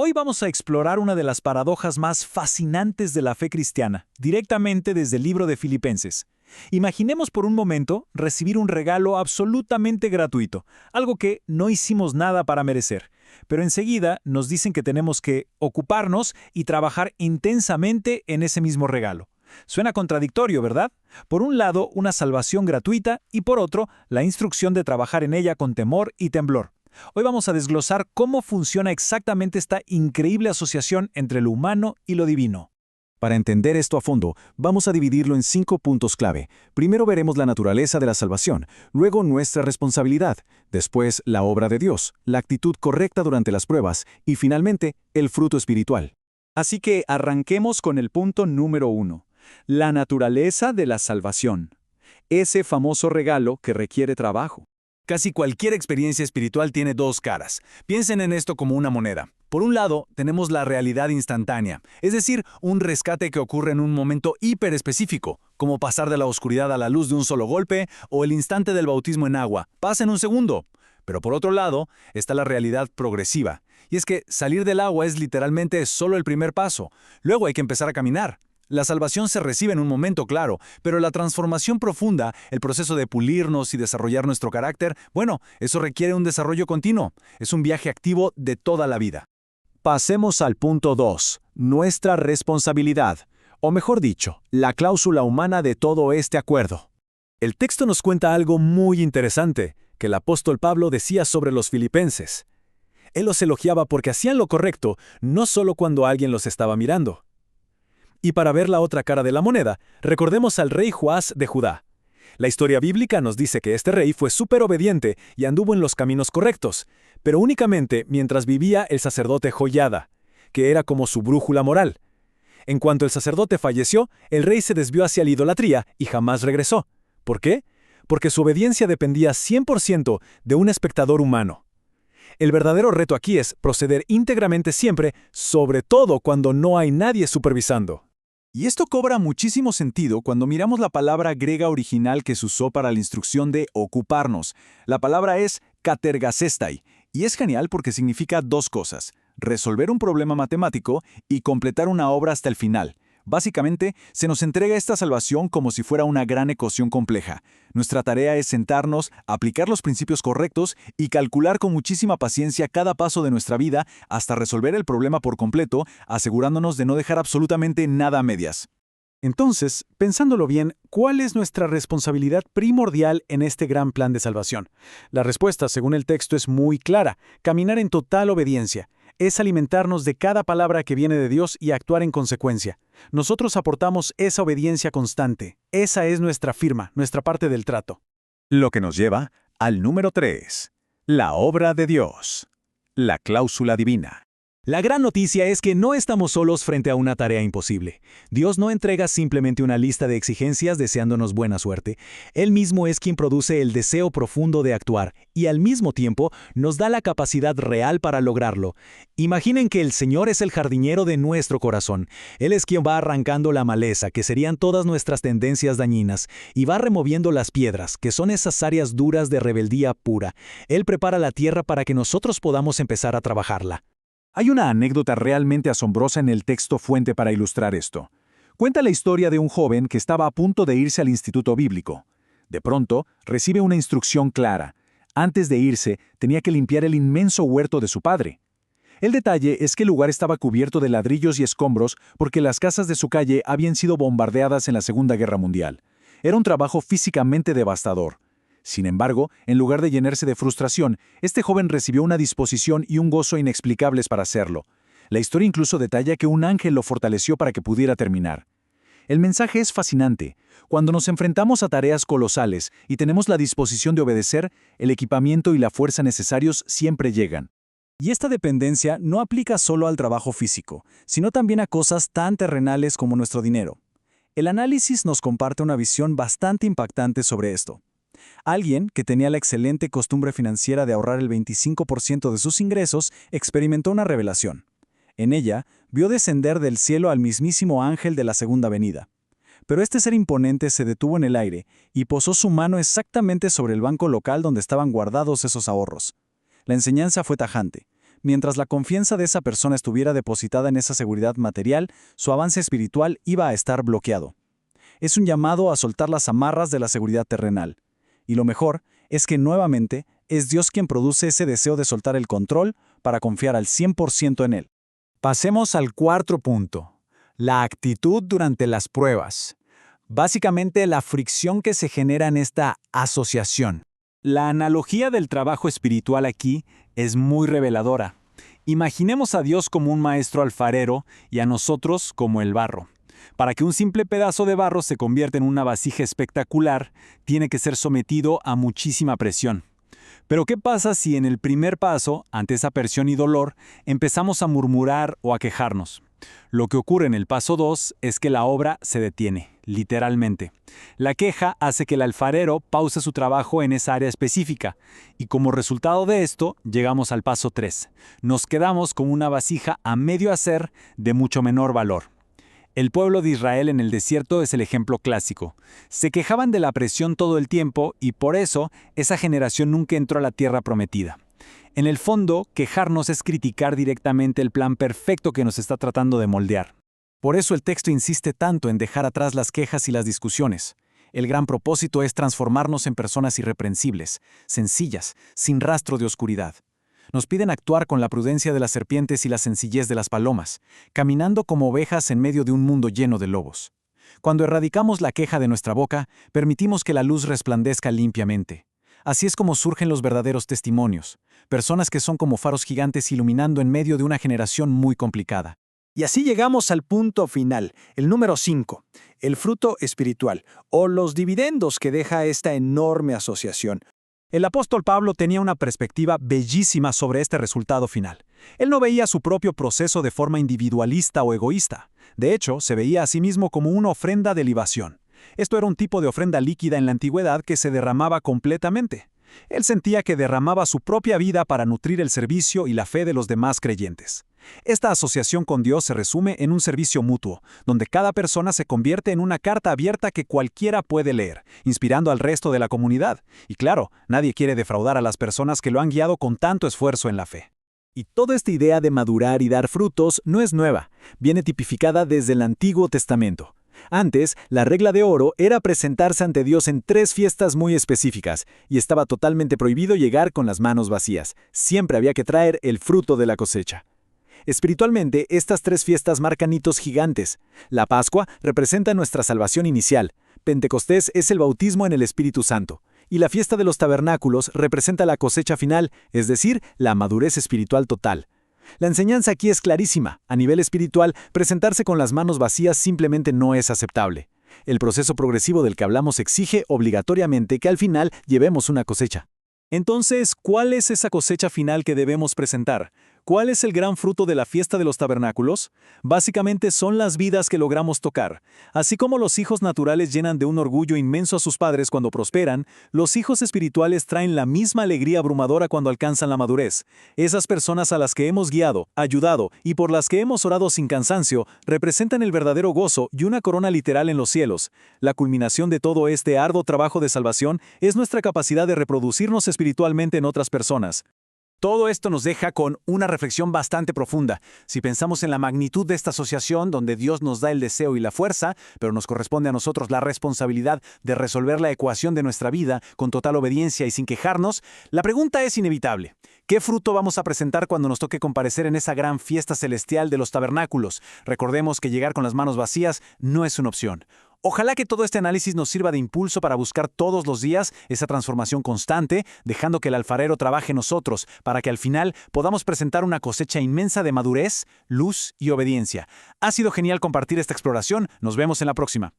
Hoy vamos a explorar una de las paradojas más fascinantes de la fe cristiana, directamente desde el libro de Filipenses. Imaginemos por un momento recibir un regalo absolutamente gratuito, algo que no hicimos nada para merecer, pero enseguida nos dicen que tenemos que ocuparnos y trabajar intensamente en ese mismo regalo. Suena contradictorio, ¿verdad? Por un lado, una salvación gratuita y por otro, la instrucción de trabajar en ella con temor y temblor. Hoy vamos a desglosar cómo funciona exactamente esta increíble asociación entre lo humano y lo divino. Para entender esto a fondo, vamos a dividirlo en 5 puntos clave. Primero veremos la naturaleza de la salvación, luego nuestra responsabilidad, después la obra de Dios, la actitud correcta durante las pruebas y finalmente el fruto espiritual. Así que arranquemos con el punto número 1, la naturaleza de la salvación. Ese famoso regalo que requiere trabajo. Casi cualquier experiencia espiritual tiene dos caras. Piensen en esto como una moneda. Por un lado, tenemos la realidad instantánea, es decir, un rescate que ocurre en un momento hiperespecífico, como pasar de la oscuridad a la luz de un solo golpe o el instante del bautismo en agua. Pasa en un segundo. Pero por otro lado, está la realidad progresiva. Y es que salir del agua es literalmente solo el primer paso. Luego hay que empezar a caminar. La salvación se recibe en un momento, claro, pero la transformación profunda, el proceso de pulirnos y desarrollar nuestro carácter, bueno, eso requiere un desarrollo continuo. Es un viaje activo de toda la vida. Pasemos al punto 2, nuestra responsabilidad, o mejor dicho, la cláusula humana de todo este acuerdo. El texto nos cuenta algo muy interesante que el apóstol Pablo decía sobre los filipenses. Él los elogiaba porque hacían lo correcto, no solo cuando alguien los estaba mirando. Y para ver la otra cara de la moneda, recordemos al rey Joás de Judá. La historia bíblica nos dice que este rey fue súper obediente y anduvo en los caminos correctos, pero únicamente mientras vivía el sacerdote Joiada, que era como su brújula moral. En cuanto el sacerdote falleció, el rey se desvió hacia la idolatría y jamás regresó. ¿Por qué? Porque su obediencia dependía 100% de un espectador humano. El verdadero reto aquí es proceder íntegramente siempre, sobre todo cuando no hay nadie supervisando. Y esto cobra muchísimo sentido cuando miramos la palabra griega original que se usó para la instrucción de ocuparnos. La palabra es katergasestai, y es genial porque significa dos cosas: resolver un problema matemático y completar una obra hasta el final. Básicamente, se nos entrega esta salvación como si fuera una gran ecuación compleja. Nuestra tarea es sentarnos, aplicar los principios correctos y calcular con muchísima paciencia cada paso de nuestra vida hasta resolver el problema por completo, asegurándonos de no dejar absolutamente nada a medias. Entonces, pensándolo bien, ¿cuál es nuestra responsabilidad primordial en este gran plan de salvación? La respuesta, según el texto, es muy clara: caminar en total obediencia. Es alimentarnos de cada palabra que viene de Dios y actuar en consecuencia. Nosotros aportamos esa obediencia constante. Esa es nuestra firma, nuestra parte del trato. Lo que nos lleva al número 3, la obra de Dios, la cláusula divina. La gran noticia es que no estamos solos frente a una tarea imposible. Dios no entrega simplemente una lista de exigencias deseándonos buena suerte. Él mismo es quien produce el deseo profundo de actuar y al mismo tiempo nos da la capacidad real para lograrlo. Imaginen que el Señor es el jardinero de nuestro corazón. Él es quien va arrancando la maleza, que serían todas nuestras tendencias dañinas, y va removiendo las piedras, que son esas áreas duras de rebeldía pura. Él prepara la tierra para que nosotros podamos empezar a trabajarla. Hay una anécdota realmente asombrosa en el texto fuente para ilustrar esto. Cuenta la historia de un joven que estaba a punto de irse al instituto bíblico. De pronto, recibe una instrucción clara. Antes de irse, tenía que limpiar el inmenso huerto de su padre. El detalle es que el lugar estaba cubierto de ladrillos y escombros porque las casas de su calle habían sido bombardeadas en la Segunda Guerra Mundial. Era un trabajo físicamente devastador. Sin embargo, en lugar de llenarse de frustración, este joven recibió una disposición y un gozo inexplicables para hacerlo. La historia incluso detalla que un ángel lo fortaleció para que pudiera terminar. El mensaje es fascinante. Cuando nos enfrentamos a tareas colosales y tenemos la disposición de obedecer, el equipamiento y la fuerza necesarios siempre llegan. Y esta dependencia no aplica solo al trabajo físico, sino también a cosas tan terrenales como nuestro dinero. El análisis nos comparte una visión bastante impactante sobre esto. Alguien que tenía la excelente costumbre financiera de ahorrar el 25% de sus ingresos experimentó una revelación. En ella, vio descender del cielo al mismísimo ángel de la segunda venida. Pero este ser imponente se detuvo en el aire y posó su mano exactamente sobre el banco local donde estaban guardados esos ahorros. La enseñanza fue tajante. Mientras la confianza de esa persona estuviera depositada en esa seguridad material, su avance espiritual iba a estar bloqueado. Es un llamado a soltar las amarras de la seguridad terrenal. Y lo mejor es que nuevamente es Dios quien produce ese deseo de soltar el control para confiar al 100% en Él. Pasemos al cuarto punto, la actitud durante las pruebas. Básicamente la fricción que se genera en esta asociación. La analogía del trabajo espiritual aquí es muy reveladora. Imaginemos a Dios como un maestro alfarero y a nosotros como el barro. Para que un simple pedazo de barro se convierta en una vasija espectacular, tiene que ser sometido a muchísima presión. Pero ¿qué pasa si en el primer paso, ante esa presión y dolor, empezamos a murmurar o a quejarnos? Lo que ocurre en el paso 2 es que la obra se detiene, literalmente. La queja hace que el alfarero pause su trabajo en esa área específica, y como resultado de esto, llegamos al paso 3. Nos quedamos con una vasija a medio hacer de mucho menor valor. El pueblo de Israel en el desierto es el ejemplo clásico. Se quejaban de la presión todo el tiempo y por eso esa generación nunca entró a la tierra prometida. En el fondo, quejarnos es criticar directamente el plan perfecto que nos está tratando de moldear. Por eso el texto insiste tanto en dejar atrás las quejas y las discusiones. El gran propósito es transformarnos en personas irreprensibles, sencillas, sin rastro de oscuridad. Nos piden actuar con la prudencia de las serpientes y la sencillez de las palomas, caminando como ovejas en medio de un mundo lleno de lobos. Cuando erradicamos la queja de nuestra boca, permitimos que la luz resplandezca limpiamente. Así es como surgen los verdaderos testimonios, personas que son como faros gigantes iluminando en medio de una generación muy complicada. Y así llegamos al punto final, el número 5, el fruto espiritual, o los dividendos que deja esta enorme asociación. El apóstol Pablo tenía una perspectiva bellísima sobre este resultado final. Él no veía su propio proceso de forma individualista o egoísta. De hecho, se veía a sí mismo como una ofrenda de libación. Esto era un tipo de ofrenda líquida en la antigüedad que se derramaba completamente. Él sentía que derramaba su propia vida para nutrir el servicio y la fe de los demás creyentes. Esta asociación con Dios se resume en un servicio mutuo, donde cada persona se convierte en una carta abierta que cualquiera puede leer, inspirando al resto de la comunidad. Y claro, nadie quiere defraudar a las personas que lo han guiado con tanto esfuerzo en la fe. Y toda esta idea de madurar y dar frutos no es nueva, viene tipificada desde el Antiguo Testamento. Antes, la regla de oro era presentarse ante Dios en 3 fiestas muy específicas, y estaba totalmente prohibido llegar con las manos vacías. Siempre había que traer el fruto de la cosecha. Espiritualmente, estas 3 fiestas marcan hitos gigantes. La Pascua representa nuestra salvación inicial. Pentecostés es el bautismo en el Espíritu Santo. Y la fiesta de los tabernáculos representa la cosecha final, es decir, la madurez espiritual total. La enseñanza aquí es clarísima. A nivel espiritual, presentarse con las manos vacías simplemente no es aceptable. El proceso progresivo del que hablamos exige obligatoriamente que al final llevemos una cosecha. Entonces, ¿cuál es esa cosecha final que debemos presentar? ¿Cuál es el gran fruto de la fiesta de los tabernáculos? Básicamente son las vidas que logramos tocar. Así como los hijos naturales llenan de un orgullo inmenso a sus padres cuando prosperan, los hijos espirituales traen la misma alegría abrumadora cuando alcanzan la madurez. Esas personas a las que hemos guiado, ayudado y por las que hemos orado sin cansancio representan el verdadero gozo y una corona literal en los cielos. La culminación de todo este arduo trabajo de salvación es nuestra capacidad de reproducirnos espiritualmente en otras personas. Todo esto nos deja con una reflexión bastante profunda. Si pensamos en la magnitud de esta asociación, donde Dios nos da el deseo y la fuerza, pero nos corresponde a nosotros la responsabilidad de resolver la ecuación de nuestra vida con total obediencia y sin quejarnos, la pregunta es inevitable. ¿Qué fruto vamos a presentar cuando nos toque comparecer en esa gran fiesta celestial de los tabernáculos? Recordemos que llegar con las manos vacías no es una opción. Ojalá que todo este análisis nos sirva de impulso para buscar todos los días esa transformación constante, dejando que el alfarero trabaje en nosotros, para que al final podamos presentar una cosecha inmensa de madurez, luz y obediencia. Ha sido genial compartir esta exploración. Nos vemos en la próxima.